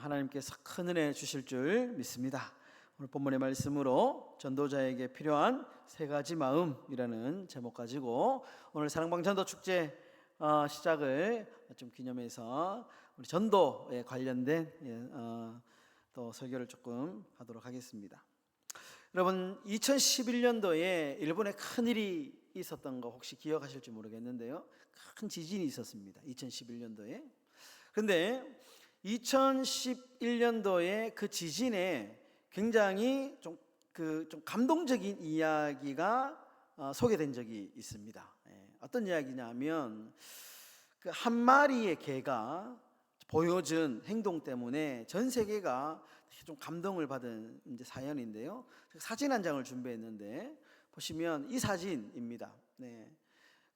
하나님께서 큰 은혜 주실 줄 믿습니다. 오늘 본문의 말씀으로 전도자에게 필요한 세 가지 마음이라는 제목 가지고 오늘 사랑방 전도 축제 시작을 좀 기념해서 우리 전도에 관련된 또 설교를 조금 하도록 하겠습니다. 여러분, 2011년도에 일본에 큰 일이 있었던 거 혹시 기억하실지 모르겠는데요, 큰 지진이 있었습니다. 2011년도에. 그런데 2011년도에 그 지진에 굉장히 좀 감동적인 이야기가 소개된 적이 있습니다. 어떤 이야기냐면 그 한 마리의 개가 보여준 행동 때문에 전 세계가 좀 감동을 받은 이제 사연인데요. 사진 한 장을 준비했는데 보시면 이 사진입니다.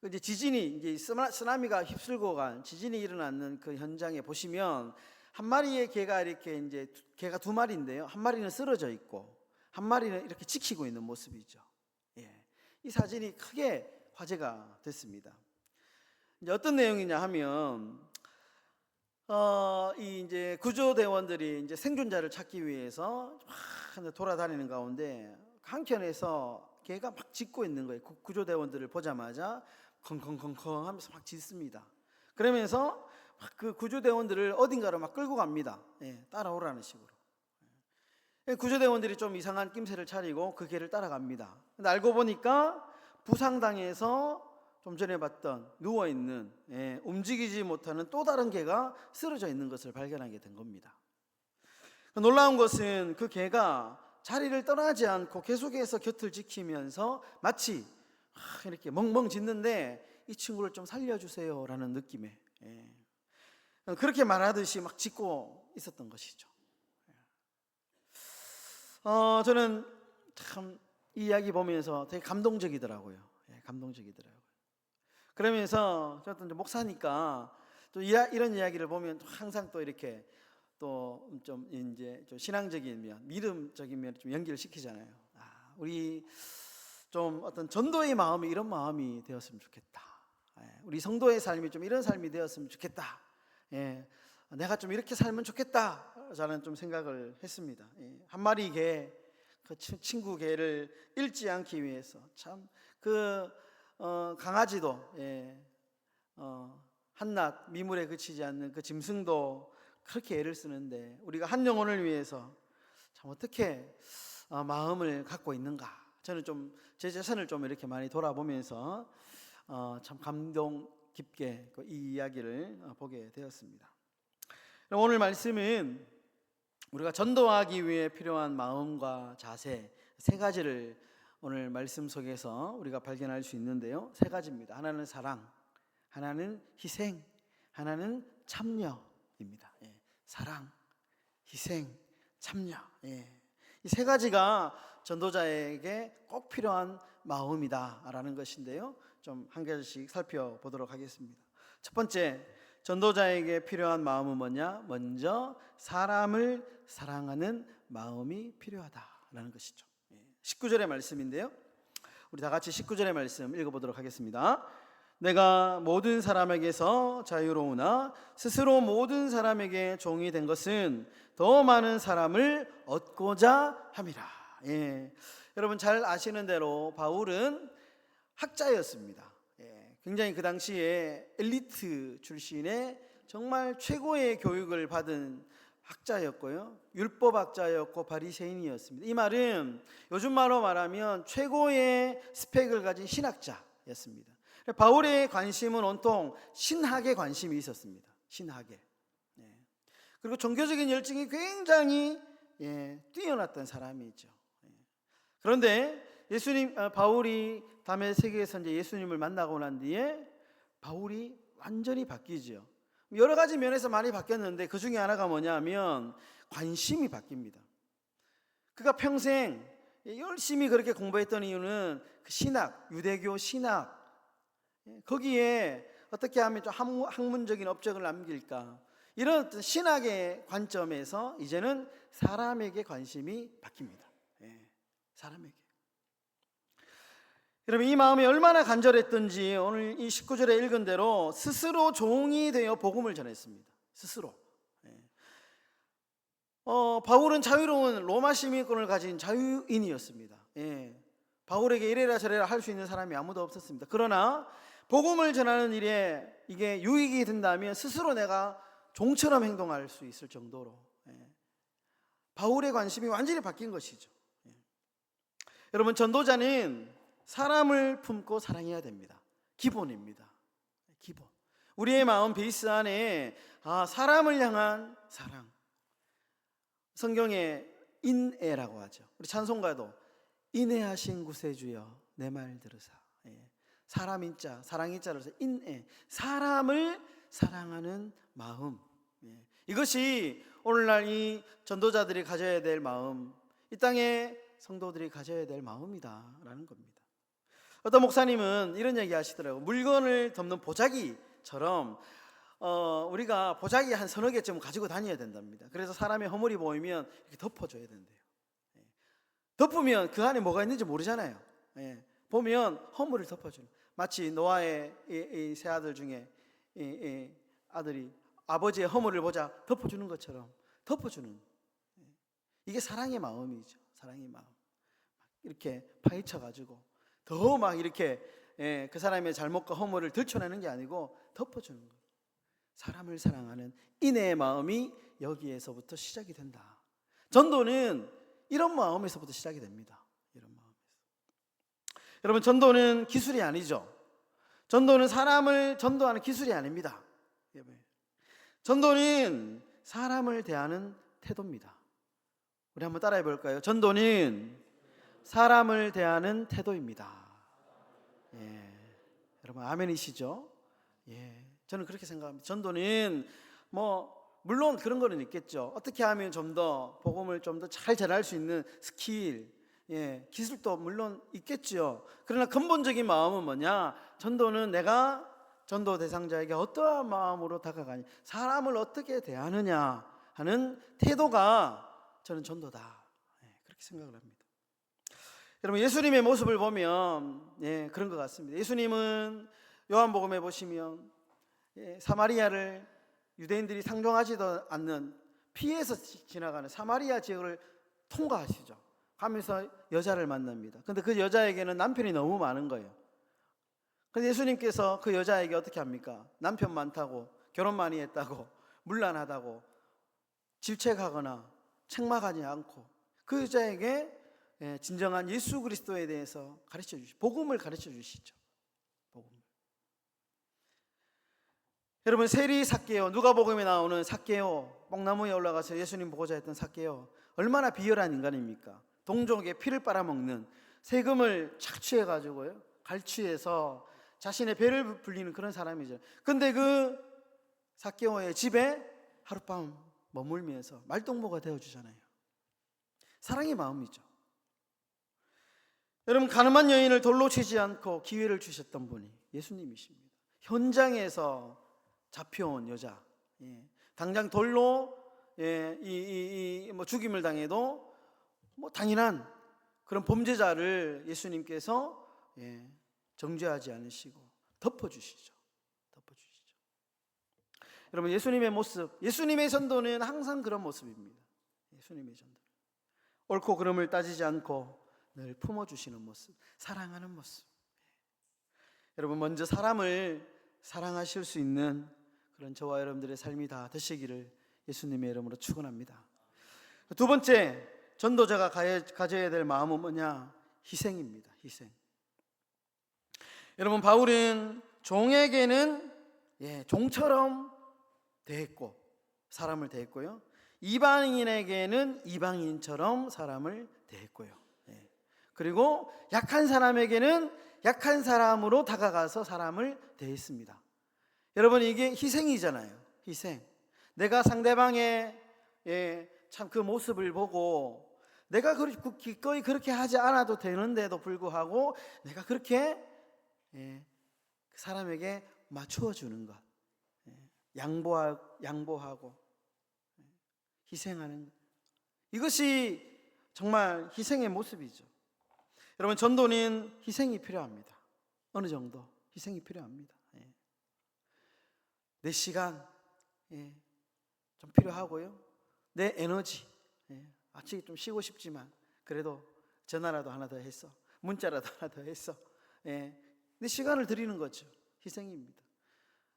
이제 지진이 이제 쓰나미가 휩쓸고 간 지진이 일어나는 그 현장에 보시면 한 마리의 개가 이렇게 이제 개가 두 마리인데요. 한 마리는 쓰러져 있고 한 마리는 이렇게 지키고 있는 모습이죠. 이 사진이 크게 화제가 됐습니다. 이제 어떤 내용이냐 하면 이 이제 구조대원들이 이제 생존자를 찾기 위해서 막 돌아다니는 가운데 한켠에서 개가 막 짖고 있는 거예요. 구조대원들을 보자마자 컹컹컹컹 하면서 막 짖습니다. 그러면서 막 그 구조대원들을 어딘가로 막 끌고 갑니다. 따라오라는 식으로. 구조대원들이 좀 이상한 낌새를 차리고 그 개를 따라갑니다. 근데 알고 보니까 부상당해서 좀 전에 봤던 누워있는 움직이지 못하는 또 다른 개가 쓰러져 있는 것을 발견하게 된 겁니다. 놀라운 것은 그 개가 자리를 떠나지 않고 계속해서 곁을 지키면서 마치 이렇게 멍멍 짖는데 이 친구를 좀 살려주세요 라는 느낌에 그렇게 말하듯이 막 짖고 있었던 것이죠. 저는 참 이 이야기 보면서 되게 감동적이더라고요. 감동적이더라고요. 그러면서 저도 목사니까 또 이런 이야기를 보면 항상 또 이렇게 또 좀 이제 좀 신앙적인 면, 믿음적인 면을 좀 연결을 시키잖아요. 우리 좀 어떤 전도의 마음이 이런 마음이 되었으면 좋겠다. 우리 성도의 삶이 좀 이런 삶이 되었으면 좋겠다. 내가 좀 이렇게 살면 좋겠다. 저는 좀 생각을 했습니다. 한 마리 개, 그 친구 개를 잃지 않기 위해서 참 그 강아지도 한낱 미물에 그치지 않는 그 짐승도 그렇게 애를 쓰는데 우리가 한 영혼을 위해서 참 어떻게 마음을 갖고 있는가. 저는 좀 제 자신을 좀 이렇게 많이 돌아보면서 참 감동 깊게 이 이야기를 보게 되었습니다. 오늘 말씀은 우리가 전도하기 위해 필요한 마음과 자세 세 가지를 오늘 말씀 속에서 우리가 발견할 수 있는데요. 세 가지입니다. 하나는 사랑, 하나는 희생, 하나는 참여입니다. 사랑, 희생, 참여. 이 세 가지가 전도자에게 꼭 필요한 마음이다라는 것인데요. 좀 한 가지씩 살펴보도록 하겠습니다. 첫 번째, 전도자에게 필요한 마음은 뭐냐? 먼저 사람을 사랑하는 마음이 필요하다라는 것이죠. 19절의 말씀인데요. 우리 다 같이 19절의 말씀 읽어보도록 하겠습니다. 내가 모든 사람에게서 자유로우나 스스로 모든 사람에게 종이 된 것은 더 많은 사람을 얻고자 함이라. 여러분 잘 아시는 대로 바울은 학자였습니다. 굉장히 그 당시에 엘리트 출신의 정말 최고의 교육을 받은 학자였고요, 율법학자였고 바리새인이었습니다. 이 말은 요즘 말로 말하면 최고의 스펙을 가진 신학자였습니다. 바울의 관심은 온통 신학에 관심이 있었습니다. 신학에. 그리고 종교적인 열정이 굉장히 뛰어났던 사람이죠. 그런데 바울이 다메섹에서 이제 예수님을 만나고 난 뒤에 바울이 완전히 바뀌죠. 여러 가지 면에서 많이 바뀌었는데 그 중에 하나가 뭐냐면 관심이 바뀝니다. 그가 평생 열심히 그렇게 공부했던 이유는 그 신학, 유대교 신학, 거기에 어떻게 하면 좀 학문적인 업적을 남길까, 이런 어떤 신학의 관점에서 이제는 사람에게 관심이 바뀝니다. 사람에게. 여러분, 이 마음이 얼마나 간절했던지 오늘 이 19절에 읽은 대로 스스로 종이 되어 복음을 전했습니다. 스스로. 바울은 자유로운 로마 시민권을 가진 자유인이었습니다. 예. 바울에게 이래라 저래라 할 수 있는 사람이 아무도 없었습니다. 그러나 복음을 전하는 일에 이게 유익이 된다면 스스로 내가 종처럼 행동할 수 있을 정도로 바울의 관심이 완전히 바뀐 것이죠. 여러분, 전도자는 사람을 품고 사랑해야 됩니다. 기본입니다. 기본. 우리의 마음 베이스 안에 사람을 향한 사랑. 성경에 인애라고 하죠. 우리 찬송가도 인애하신 구세주여 내 말 들으사. 사람 인자, 사랑 인자로 해서 인애, 사람을 사랑하는 마음. 이것이 오늘날 이 전도자들이 가져야 될 마음, 이 땅의 성도들이 가져야 될 마음이다라는 겁니다. 어떤 목사님은 이런 얘기 하시더라고요. 물건을 덮는 보자기처럼 우리가 보자기 한 서너 개쯤 가지고 다녀야 된답니다. 그래서 사람의 허물이 보이면 이렇게 덮어줘야 된대요. 덮으면 그 안에 뭐가 있는지 모르잖아요. 보면 허물을 덮어주는, 마치 노아의 이 세 아들 중에 이 아들이 아버지의 허물을 보자 덮어주는 것처럼 덮어주는, 이게 사랑의 마음이죠. 사랑의 마음. 이렇게 파헤쳐가지고 더 막 이렇게 그 사람의 잘못과 허물을 들춰내는 게 아니고 덮어주는 거예요. 사람을 사랑하는 인애의 마음이 여기에서부터 시작이 된다. 전도는 이런 마음에서부터 시작이 됩니다. 이런 마음에서. 여러분, 전도는 기술이 아니죠. 전도는 사람을 전도하는 기술이 아닙니다. 전도는 사람을 대하는 태도입니다. 우리 한번 따라해 볼까요? 전도는 사람을 대하는 태도입니다. 여러분, 아멘이시죠? 저는 그렇게 생각합니다. 전도는 물론 그런 거는 있겠죠. 어떻게 하면 좀 더 복음을 좀 더 잘 전할 수 있는 스킬, 기술도 물론 있겠죠. 그러나 근본적인 마음은 뭐냐? 전도는 내가 전도 대상자에게 어떠한 마음으로 다가가냐, 사람을 어떻게 대하느냐 하는 태도가 저는 전도다. 그렇게 생각을 합니다. 여러분, 예수님의 모습을 보면 그런 것 같습니다. 예수님은 요한복음에 보시면 사마리아를 유대인들이 상종하지도 않는 피해서 지나가는 사마리아 지역을 통과하시죠. 가면서 여자를 만납니다. 근데 그 여자에게는 남편이 너무 많은 거예요. 그래서 예수님께서 그 여자에게 어떻게 합니까? 남편 많다고, 결혼 많이 했다고, 문란하다고 질책하거나 책망하지 않고 그 여자에게 진정한 예수 그리스도에 대해서 가르쳐 주시죠. 복음을 가르쳐 주시죠. 복음을. 여러분, 세리 삭개오, 누가복음에 나오는 삭개오, 뽕나무에 올라가서 예수님 보고자 했던 삭개오, 얼마나 비열한 인간입니까? 동족의 피를 빨아먹는, 세금을 착취해 가지고요, 갈취해서 자신의 배를 불리는 그런 사람이죠. 근데 그 삭개오의 집에 하룻밤 머물면서 말동무가 되어주잖아요. 사랑의 마음이죠. 여러분, 가늠한 여인을 돌로 치지 않고 기회를 주셨던 분이 예수님이십니다. 현장에서 잡혀온 여자, 당장 돌로 죽임을 당해도 당연한 그런 범죄자를 예수님께서 정죄하지 않으시고 덮어주시죠. 덮어주시죠. 여러분, 예수님의 모습, 예수님의 전도는 항상 그런 모습입니다. 예수님의 전도, 옳고 그름을 따지지 않고 늘 품어주시는 모습, 사랑하는 모습. 여러분, 먼저 사람을 사랑하실 수 있는 그런 저와 여러분들의 삶이 다 되시기를 예수님의 이름으로 축원합니다. 두 번째, 전도자가 가져야 될 마음은 뭐냐? 희생입니다. 희생. 여러분, 바울은 종에게는 종처럼 대했고, 사람을 대했고요, 이방인에게는 이방인처럼 사람을 대했고요, 그리고 약한 사람에게는 약한 사람으로 다가가서 사람을 대했습니다. 여러분, 이게 희생이잖아요. 희생. 내가 상대방의 참 그 모습을 보고 내가 기꺼이 그렇게 하지 않아도 되는데도 불구하고 내가 그렇게 그 사람에게 맞추어 주는 것, 양보하고 희생하는 것, 이것이 정말 희생의 모습이죠. 여러분, 전도는 희생이 필요합니다. 어느 정도 희생이 필요합니다. 내 시간 좀 필요하고요, 내 에너지, 마치 좀 쉬고 싶지만 그래도 전화라도 하나 더 했어, 문자라도 하나 더 했어. 예. 근데 시간을 드리는 거죠. 희생입니다.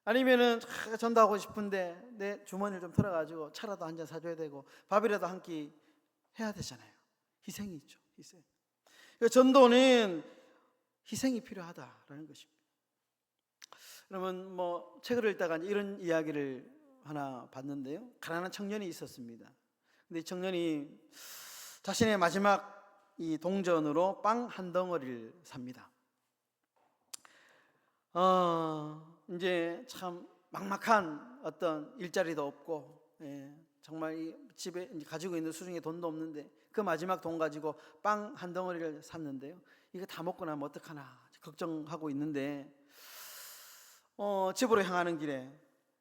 아니면은 전도하고 싶은데 내 주머니를 좀 털어가지고 차라도 한 잔 사줘야 되고 밥이라도 한 끼 해야 되잖아요. 희생이죠. 희생. 전도는 희생이 필요하다라는 것입니다. 여러분 뭐 책을 읽다가 이런 이야기를 하나 봤는데요. 가난한 청년이 있었습니다. 근데 이 청년이 자신의 마지막 이 동전으로 빵 한 덩어리를 삽니다. 이제 참 막막한 어떤 일자리도 없고, 정말 이 집에 가지고 있는 수중에 돈도 없는데 그 마지막 돈 가지고 빵 한 덩어리를 샀는데요. 이거 다 먹고 나면 어떡하나 걱정하고 있는데 집으로 향하는 길에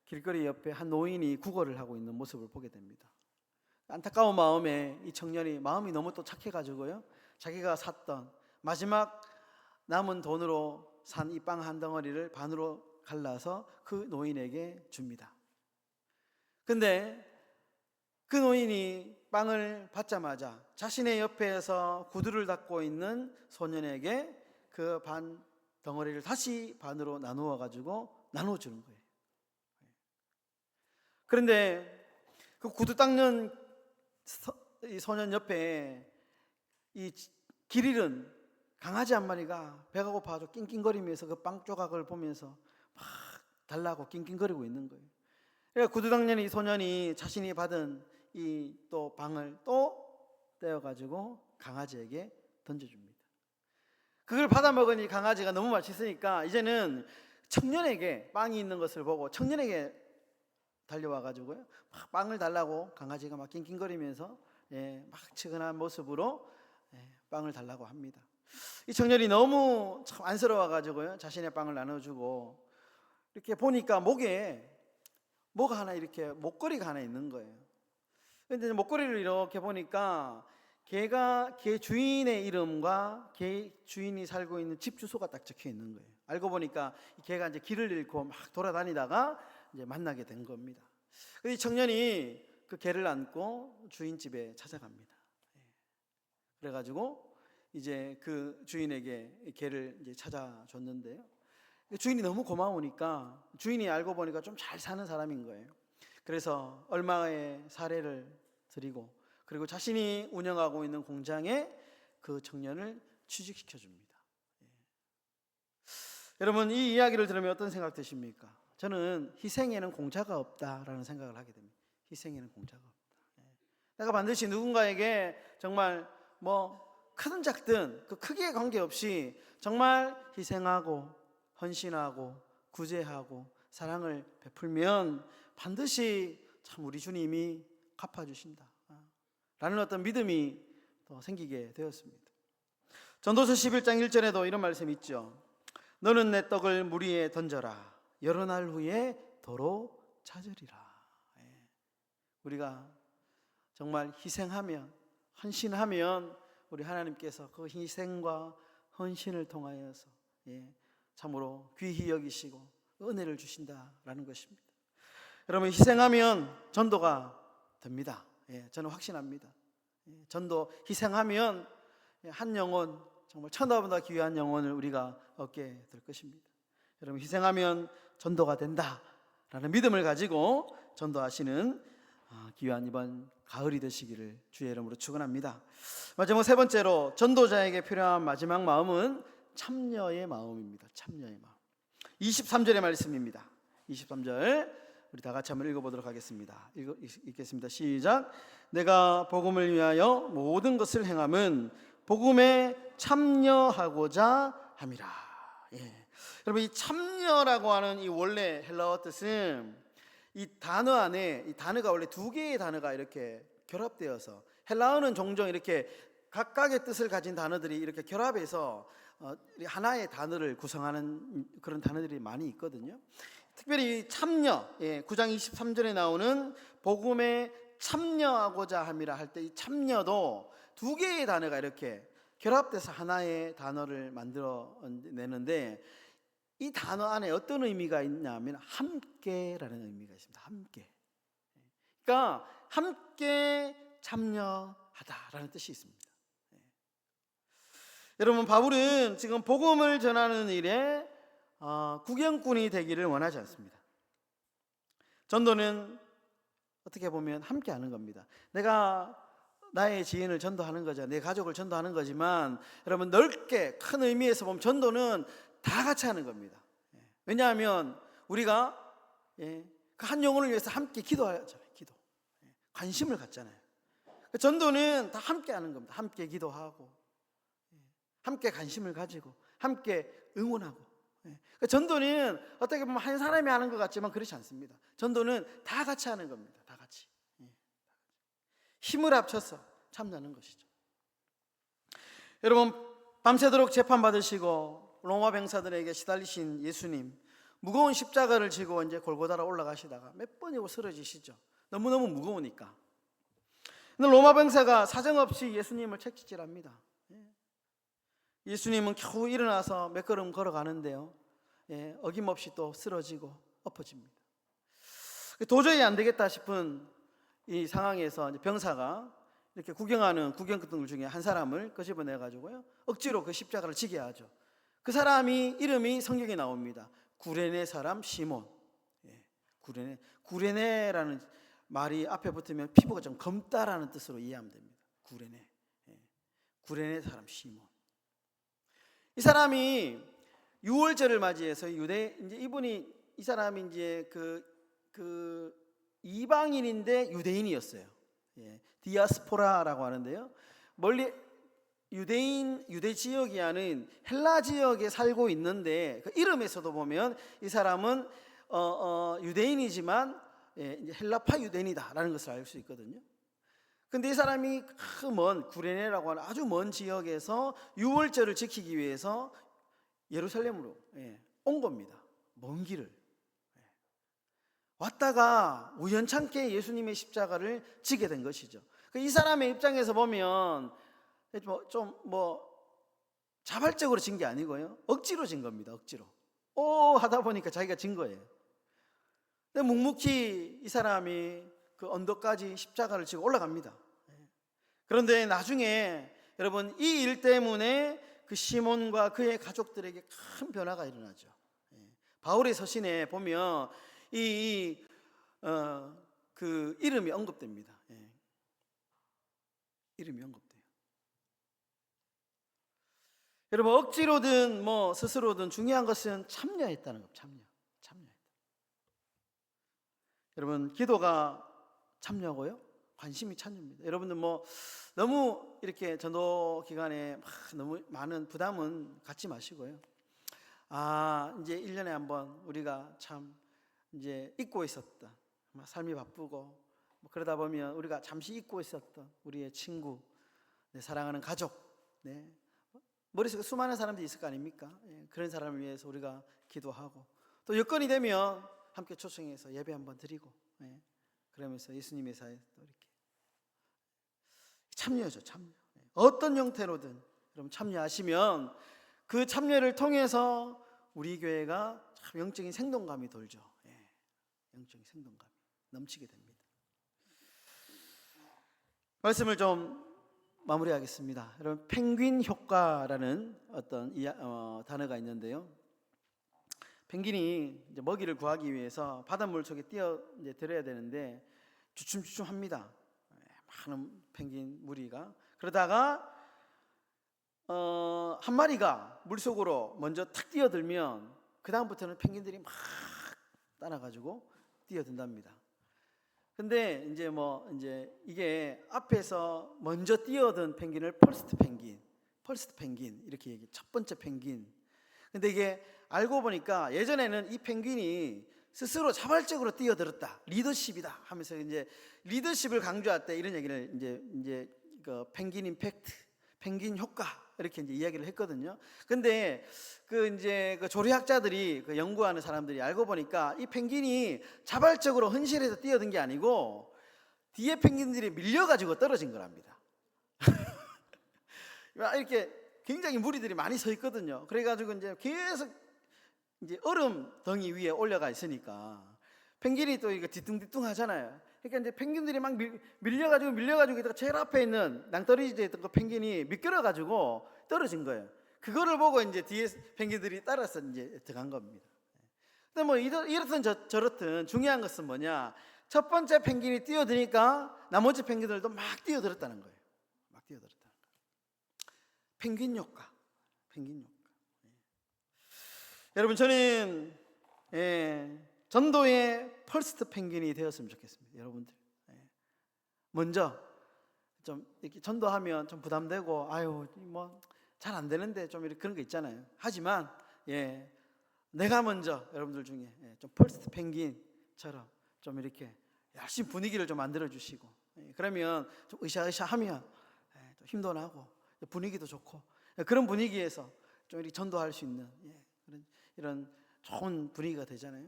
길거리 옆에 한 노인이 구걸을 하고 있는 모습을 보게 됩니다. 안타까운 마음에 이 청년이 마음이 너무 또 착해가지고요, 자기가 샀던 마지막 남은 돈으로 산 이 빵 한 덩어리를 반으로 갈라서 그 노인에게 줍니다. 근데 그 노인이 빵을 받자마자 자신의 옆에서 구두를 닦고 있는 소년에게 그 반 덩어리를 다시 반으로 나누어 가지고 나눠주는 거예요. 그런데 그 구두 닦는 이 소년 옆에 이 길 잃은 강아지 한 마리가 배가 고파서 낑낑거리면서 그 빵 조각을 보면서 막 달라고 낑낑거리고 있는 거예요. 그러니까 구두 닦는 이 소년이 자신이 받은 이 또 빵을 또 떼어가지고 강아지에게 던져줍니다. 그걸 받아 먹은 이 강아지가 너무 맛있으니까 이제는 청년에게 빵이 있는 것을 보고 청년에게 달려와가지고요, 막 빵을 달라고 강아지가 막 낑낑거리면서 막 측은한 모습으로 빵을 달라고 합니다. 이 청년이 너무 참 안쓰러워가지고요, 자신의 빵을 나눠주고 이렇게 보니까 목에 뭐가 하나 이렇게 목걸이가 하나 있는 거예요. 근데 목걸이를 이렇게 보니까 개 주인의 이름과 개 주인이 살고 있는 집 주소가 딱 적혀 있는 거예요. 알고 보니까 이 개가 이제 길을 잃고 막 돌아다니다가 이제 만나게 된 겁니다. 이 청년이 그 개를 안고 주인 집에 찾아갑니다. 그래가지고 이제 그 주인에게 개를 이제 찾아줬는데요. 주인이 너무 고마우니까 주인이 알고 보니까 좀 잘 사는 사람인 거예요. 그래서 얼마의 사례를 드리고 그리고 자신이 운영하고 있는 공장에 그 청년을 취직시켜 줍니다. 여러분 이 이야기를 들으면 어떤 생각 드십니까? 저는 희생에는 공짜가 없다라는 생각을 하게 됩니다. 희생에는 공짜가 없다. 내가 반드시 누군가에게 정말 뭐 크든 작든 그 크기에 관계없이 정말 희생하고 헌신하고 구제하고 사랑을 베풀면 반드시 참 우리 주님이 갚아주신다 라는 어떤 믿음이 또 생기게 되었습니다. 전도서 11장 1절에도 이런 말씀이 있죠. 너는 내 떡을 물 위에 던져라. 여러 날 후에 도로 찾으리라. 우리가 정말 희생하면 헌신하면 우리 하나님께서 그 희생과 헌신을 통하여서 참으로 귀히 여기시고 은혜를 주신다라는 것입니다. 여러분 희생하면 전도가 됩니다. 저는 확신합니다. 전도 희생하면 한 영혼, 정말 천하보다 귀한 영혼을 우리가 얻게 될 것입니다. 여러분 희생하면 전도가 된다라는 믿음을 가지고 전도하시는 귀한 이번 가을이 되시기를 주의 이름으로 축원합니다. 마지막 세 번째로 전도자에게 필요한 마지막 마음은 참여의 마음입니다. 참여의 마음. 23절의 말씀입니다. 23절 우리 다 같이 한번 읽어보도록 하겠습니다. 읽겠습니다. 시작. 내가 복음을 위하여 모든 것을 행함은 복음에 참여하고자 함이라. 여러분 이 참여라고 하는 이 원래 헬라어 뜻은 이 단어 안에 이 단어가 원래 두 개의 단어가 이렇게 결합되어서 헬라어는 종종 이렇게 각각의 뜻을 가진 단어들이 이렇게 결합해서 하나의 단어를 구성하는 그런 단어들이 많이 있거든요. 특별히 참여, 9장 23절에 나오는 복음에 참여하고자 함이라 할 때 이 참여도 두 개의 단어가 이렇게 결합돼서 하나의 단어를 만들어내는데 이 단어 안에 어떤 의미가 있냐면 함께라는 의미가 있습니다. 함께. 그러니까 함께 참여하라. 하다라는 뜻이 있습니다. 여러분, 바울은 지금 복음을 전하는 일에 구경꾼이 되기를 원하지 않습니다. 전도는 어떻게 보면 함께 하는 겁니다. 내가 나의 지인을 전도하는 거죠. 내 가족을 전도하는 거지만 여러분, 넓게 큰 의미에서 보면 전도는 다 같이 하는 겁니다. 왜냐하면 우리가 그 한 영혼을 위해서 함께 기도하잖아요. 기도, 관심을 갖잖아요. 전도는 다 함께 하는 겁니다. 함께 기도하고, 함께 관심을 가지고, 함께 응원하고. 전도는 어떻게 보면 한 사람이 하는 것 같지만 그렇지 않습니다. 전도는 다 같이 하는 겁니다. 다 같이 힘을 합쳐서 참여하는 것이죠. 여러분, 밤새도록 재판받으시고 로마 병사들에게 시달리신 예수님, 무거운 십자가를 지고 이제 골고다로 올라가시다가 몇 번이고 쓰러지시죠. 너무너무 무거우니까. 근데 로마 병사가 사정없이 예수님을 채찍질합니다. 예수님은 겨우 일어나서 몇 걸음 걸어가는데요, 어김없이 또 쓰러지고 엎어집니다. 도저히 안 되겠다 싶은 이 상황에서 병사가 이렇게 구경하는 구경꾼들 중에 한 사람을 끄집어내가지고요, 억지로 그 십자가를 지게 하죠. 그 사람이 이름이 성경에 나옵니다. 구레네 사람 시몬. 구레네라는 말이 앞에 붙으면 피부가 좀 검다라는 뜻으로 이해하면 됩니다. 구레네 사람 시몬. 이 사람이 유월절을 맞이해서 이제 이 사람이 이제 그 이방인인데 유대인이었어요. 디아스포라라고 하는데요, 멀리 유대 지역이 아닌 헬라 지역에 살고 있는데 그 이름에서도 보면 이 사람은 유대인이지만 이제 헬라파 유대인이다라는 것을 알 수 있거든요. 근데 이 사람이 그 먼 구레네라고 하는 아주 먼 지역에서 유월절을 지키기 위해서 예루살렘으로 온 겁니다. 먼 길을 왔다가 우연찮게 예수님의 십자가를 지게 된 것이죠. 이 사람의 입장에서 보면 좀 자발적으로 진 게 아니고요, 억지로 진 겁니다. 억지로 하다 보니까 자기가 진 거예요. 근데 묵묵히 이 사람이 그 언덕까지 십자가를 지고 올라갑니다. 그런데 나중에 여러분, 이 일 때문에 그 시몬과 그의 가족들에게 큰 변화가 일어나죠. 바울의 서신에 보면 그 이름이 언급됩니다. 이름이 언급돼요. 여러분, 억지로든 스스로든 중요한 것은 참여했다는 겁니다. 참여했다. 여러분, 기도가 참여고요, 관심이 참여입니다. 여러분들 너무 이렇게 전도 기간에 너무 많은 부담은 갖지 마시고요. 이제 1년에 한번 우리가 참 이제 잊고 있었던, 삶이 바쁘고 그러다 보면 우리가 잠시 잊고 있었던 우리의 친구, 내 사랑하는 가족, 머릿속에 수많은 사람들이 있을 거 아닙니까? 그런 사람을 위해서 우리가 기도하고, 또 여건이 되면 함께 초청해서 예배 한번 드리고, 그러면서 예수님의 사에 또 이렇게 참여죠. 참여. 어떤 형태로든 여러분 참여하시면 그 참여를 통해서 우리 교회가 참 영적인 생동감이 돌죠. 영적인 생동감이 넘치게 됩니다. 말씀을 좀 마무리하겠습니다. 여러분, 펭귄 효과라는 어떤 단어가 있는데요, 펭귄이 이제 먹이를 구하기 위해서 바닷물 속에 뛰어들어야 되는데 주춤주춤합니다. 많은 펭귄 무리가. 그러다가 한 마리가 물속으로 먼저 탁 뛰어들면 그 다음부터는 펭귄들이 막 따라가지고 뛰어든답니다. 근데 이제 이게 앞에서 먼저 뛰어든 펭귄을 퍼스트 펭귄 이렇게 얘기해. 첫 번째 펭귄. 근데 이게 알고 보니까 예전에는 이 펭귄이 스스로 자발적으로 뛰어들었다, 리더십이다 하면서 이제 리더십을 강조할 때 이런 얘기를 이제 그 펭귄 임팩트, 펭귄 효과 이렇게 이제 이야기를 했거든요. 근데 그 조리학자들이 연구하는 사람들이 알고 보니까 이 펭귄이 자발적으로 헌신해서 뛰어든 게 아니고 뒤에 펭귄들이 밀려가지고 떨어진 거랍니다. 이렇게 굉장히 무리들이 많이 서 있거든요. 그래가지고 이제 계속 이제 얼음 덩이 위에 올라가 있으니까 펭귄이 또 이거 뒤뚱뒤뚱 하잖아요. 그러니까 이제 펭귄들이 막 밀려가지고 있다가 제일 앞에 있는 낭떠러지에 있던 그 펭귄이 미끄러가지고 떨어진 거예요. 그거를 보고 이제 뒤에 펭귄들이 따라서 이제 들어간 겁니다. 근데 뭐 이렇든 저렇든 중요한 것은 뭐냐? 첫 번째 펭귄이 뛰어드니까 나머지 펭귄들도 막 뛰어들었다는 거예요. 막 뛰어들었다는 거예요. 펭귄 효과. 여러분, 저는 전도의 퍼스트 펭귄이 되었으면 좋겠습니다. 여러분들, 먼저 좀 이렇게 전도하면 좀 부담되고 아유 뭐 잘 안 되는데 좀 이렇게 그런 거 있잖아요. 하지만 내가 먼저 여러분들 중에 좀 퍼스트 펭귄처럼 좀 이렇게 열심히 분위기를 좀 만들어 주시고, 그러면 좀 으쌰으쌰하면 또 힘도 나고 분위기도 좋고, 그런 분위기에서 좀 이렇게 전도할 수 있는 이런 좋은 분위기가 되잖아요.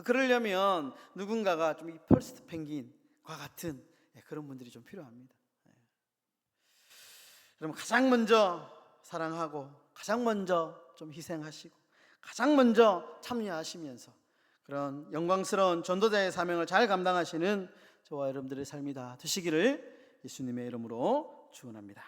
그러려면 누군가가 좀 이 퍼스트 펭귄과 같은 그런 분들이 좀 필요합니다. 여러분, 가장 먼저 사랑하고 가장 먼저 좀 희생하시고 가장 먼저 참여하시면서 그런 영광스러운 전도자의 사명을 잘 감당하시는 저와 여러분들의 삶이 다 되시기를 예수님의 이름으로 축원합니다.